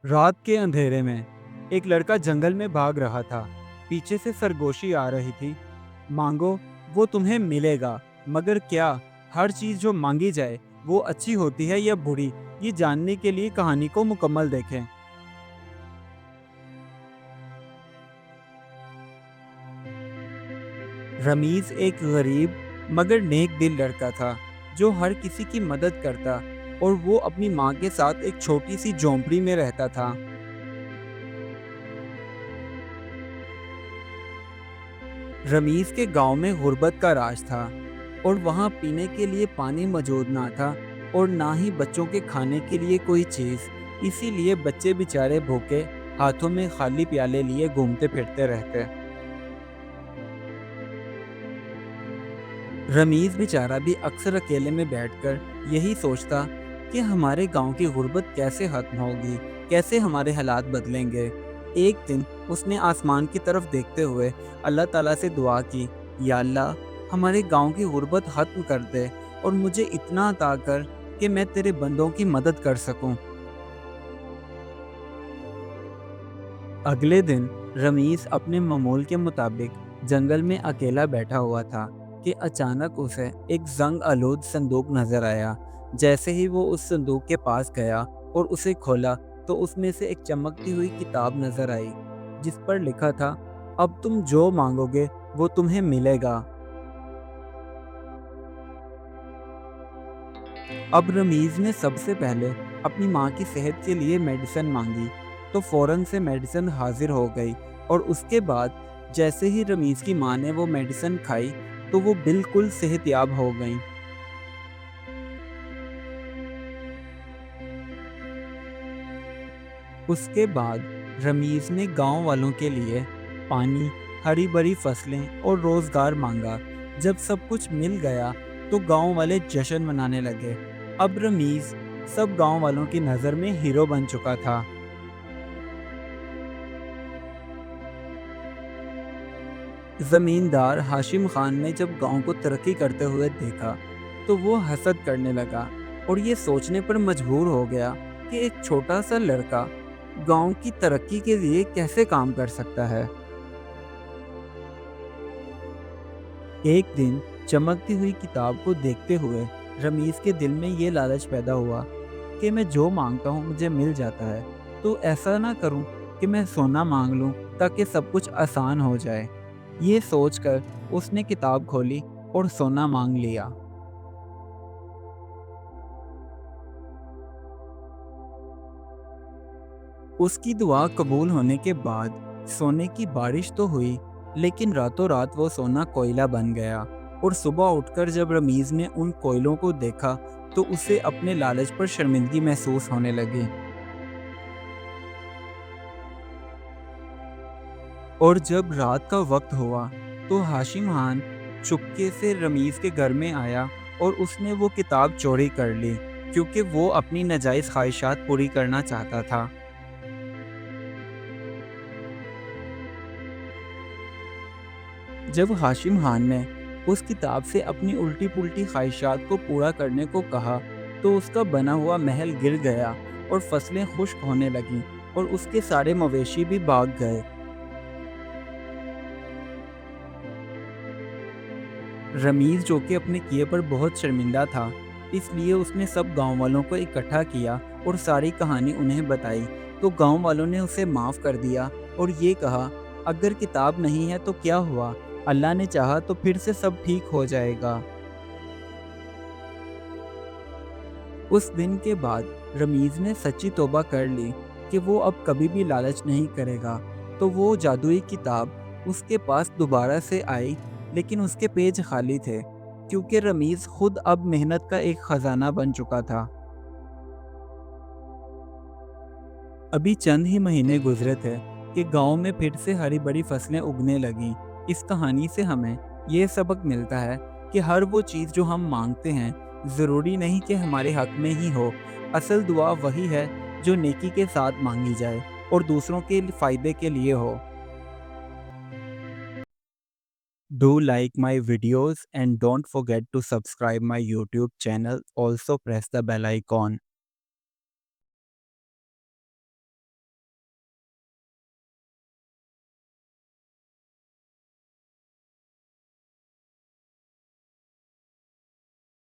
रात के अंधेरे में एक लड़का जंगल में भाग रहा था। पीछे से सरगोशी आ रही थी, मांगो वो तुम्हें मिलेगा। मगर क्या हर चीज जो मांगी जाए वो अच्छी होती है या बुरी? ये जानने के लिए कहानी को मुकम्मल देखें। रमीज एक गरीब मगर नेक दिल लड़का था, जो हर किसी की मदद करता, और वो अपनी माँ के साथ एक छोटी सी झोंपड़ी में रहता था। रमीज के गांव में गुर्बत का राज था, और वहाँ पीने के लिए पानी मौजूद ना था, और ना ही बच्चों के खाने के लिए कोई चीज़। इसीलिए बच्चे बेचारे भूखे, हाथों में खाली प्याले लिए घूमते फिरते रहते। रमीज बेचारा भी अक्सर अकेले में बैठकर यही सोचता कि हमारे गांव की गुर्बत कैसे खत्म होगी, कैसे हमारे हालात बदलेंगे। एक दिन उसने आसमान की तरफ देखते हुए अल्लाह ताला से दुआ की, या अल्लाह, हमारे गांव की गुर्बत खत्म कर दे और मुझे इतना अता कर कि मैं तेरे बंदों की मदद कर सकूं। अगले दिन रमीज अपने मामूल के मुताबिक जंगल में अकेला बैठा हुआ था कि अचानक उसे एक जंग आलूद संदूक नजर आया। जैसे ही वो उस संदूक के पास गया और उसे खोला, तो उसमें से एक चमकती हुई किताब नजर आई, जिस पर लिखा था, अब तुम जो मांगोगे वो तुम्हें मिलेगा। अब रमीज ने सबसे पहले अपनी माँ की सेहत के लिए मेडिसिन मांगी, तो फौरन से मेडिसिन हाजिर हो गई। और उसके बाद जैसे ही रमीज की माँ ने वो मेडिसिन खाई, तो वो बिल्कुल सेहतयाब हो गई। उसके बाद रमीज ने गांव वालों के लिए पानी, हरी भरी फसलें और रोजगार मांगा। जब सब कुछ मिल गया, तो गांव वाले जश्न मनाने लगे। अब रमीज सब गांव वालों की नज़र में हीरो बन चुका था। जमींदार हाशिम खान ने जब गांव को तरक्की करते हुए देखा, तो वो हसद करने लगा, और ये सोचने पर मजबूर हो गया कि एक छोटा सा लड़का गांव की तरक्की के लिए कैसे काम कर सकता है। एक दिन चमकती हुई किताब को देखते हुए रमीज के दिल में ये लालच पैदा हुआ कि मैं जो मांगता हूँ मुझे मिल जाता है, तो ऐसा ना करूँ कि मैं सोना मांग लूँ ताकि सब कुछ आसान हो जाए। ये सोचकर उसने किताब खोली और सोना मांग लिया। उसकी दुआ कबूल होने के बाद सोने की बारिश तो हुई, लेकिन रातों रात वो सोना कोयला बन गया। और सुबह उठकर जब रमीज ने उन कोयलों को देखा, तो उसे अपने लालच पर शर्मिंदगी महसूस होने लगी। और जब रात का वक्त हुआ, तो हाशिम खान चुपके से रमीज के घर में आया, और उसने वो किताब चोरी कर ली, क्योंकि वो अपनी नाजायज़ ख्वाहिशात पूरी करना चाहता था। जब हाशिम खान ने उस किताब से अपनी उल्टी पुल्टी ख्वाहिशात को पूरा करने को कहा, तो उसका बना हुआ महल गिर गया, और फसलें खुश्क होने लगीं, और उसके सारे मवेशी भी भाग गए। रमीज, जो कि अपने किए पर बहुत शर्मिंदा था, इसलिए उसने सब गांव वालों को इकट्ठा किया और सारी कहानी उन्हें बताई। तो गांव वालों ने उसे माफ़ कर दिया, और ये कहा, अगर किताब नहीं है तो क्या हुआ, अल्लाह ने चाहा तो फिर से सब ठीक हो जाएगा। उस दिन के बाद रमीज ने सच्ची तौबा कर ली कि वो अब कभी भी लालच नहीं करेगा। तो वो जादुई किताब उसके पास दोबारा से आई, लेकिन उसके पेज खाली थे, क्योंकि रमीज खुद अब मेहनत का एक खजाना बन चुका था। अभी चंद ही महीने गुजरे थे कि गांव में फिर से हरी भरी फसलें उगने लगीं। इस कहानी से हमें ये सबक मिलता है कि हर वो चीज़ जो हम मांगते हैं, ज़रूरी नहीं कि हमारे हक में ही हो। असल दुआ वही है जो नेकी के साथ मांगी जाए और दूसरों के फ़ायदे के लिए हो। Do like my videos and don't forget to subscribe my YouTube channel. Also press the bell icon.